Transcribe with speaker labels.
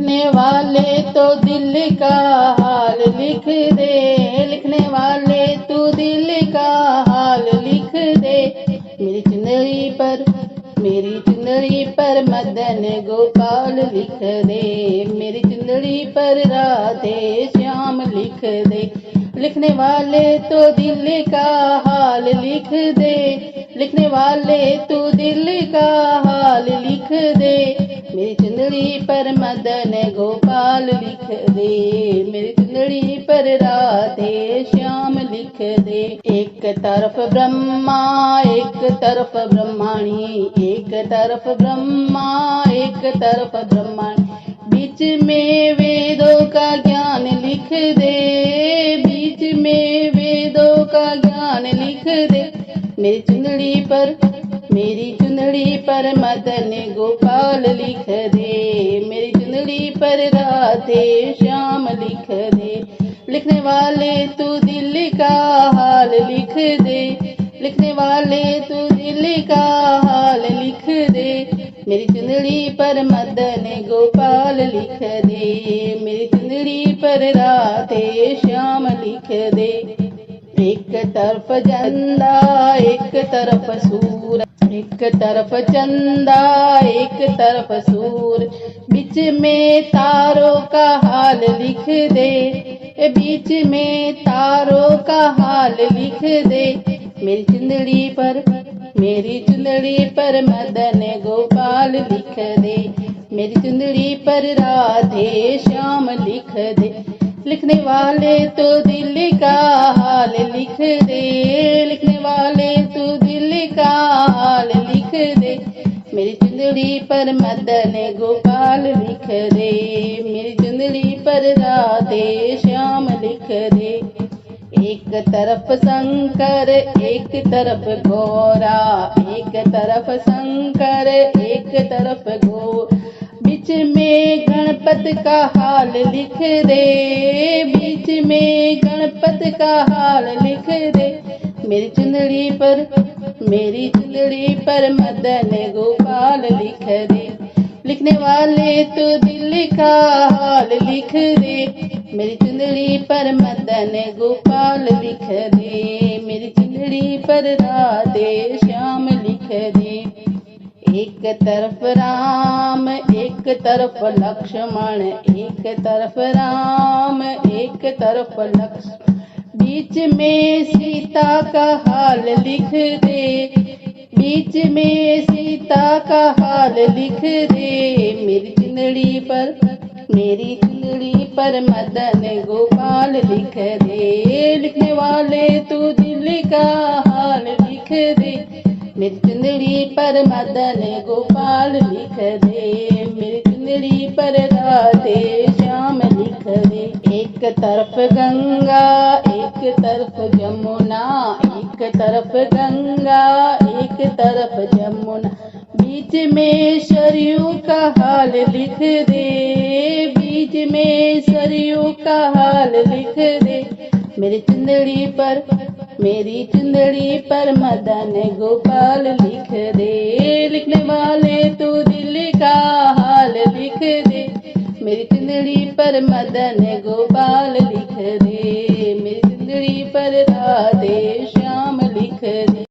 Speaker 1: लिखने वाले तो दिल का हाल लिख दे, लिखने वाले तू दिल का हाल लिख दे। मेरी चुनरी पर मदन गोपाल लिख दे, मेरी चुनरी पर राधे श्याम लिख दे। लिखने वाले तो दिल का हाल लिख दे, लिखने वाले तू दिल का हाल लिख दे। मेरी चुनरी पर मदन गोपाल लिख दे, मेरी चुनरी पर राधे श्याम लिख दे। एक तरफ ब्रह्मा एक तरफ ब्रह्माणी, एक तरफ ब्रह्मा एक तरफ ब्रह्माणी, बीच में वेदों का ज्ञान लिख दे, बीच में वेदों का ज्ञान लिख दे। मेरी चुनरी पर मदन गोपाल लिख दे, मेरी चुनरी पर राधे श्याम लिख दे। लिखने वाले तू दिल का हाल लिख दे, लिखने वाले तू दिल का हाल लिख दे। मेरी चुनरी पर मदन गोपाल लिख दे, मेरी चुनरी पर राधे श्याम लिख दे। एक तरफ चंदा एक तरफ सूर, एक तरफ चंदा एक तरफ सूर, बीच में तारों का हाल लिख दे, बीच में तारों का हाल लिख दे। मेरी चुनरी पर मदन गोपाल लिख दे, मेरी चुनरी पर राधे श्याम लिख दे। लिखने वाले तो दिल का हाल लिख दे, लिखने वाले तो दिल का हाल लिख दे। मेरी चुनरी पर मदन गोपाल लिख दे, मेरी चुनरी पर राधे श्याम लिख दे। एक तरफ शंकर एक तरफ गौरा, एक तरफ शंकर एक तरफ गौरा, बीच में गणपत का हाल लिख दे, बीच में गणपत का हाल लिख दे। मेरी चुनरी पर मदन गोपाल लिख दे, लिखने वाले तो दिल का हाल लिख दे। मेरी चुनरी पर मदन गोपाल लिख दे, मेरी चुनरी पर राधे श्याम लिख दे। एक तरफ राम एक तरफ लक्ष्मण, एक तरफ राम एक तरफ लक्ष्मण, बीच में सीता का हाल लिख दे, बीच में सीता का हाल लिख दे। मेरी चुनरी पर मदन गोपाल लिख दे, लिखने वाले तू दिल का हाल लिख दे। मेरी चुनरी पर मदन गोपाल लिख दे, मेरी चुनरी पर राधे श्याम लिख दे। एक तरफ गंगा एक तरफ जमुना, एक तरफ गंगा एक तरफ जमुना, बीच में सरयू का हाल लिख दे, बीच में सरयू का हाल लिख दे। मेरी चुनरी पर मदन गोपाल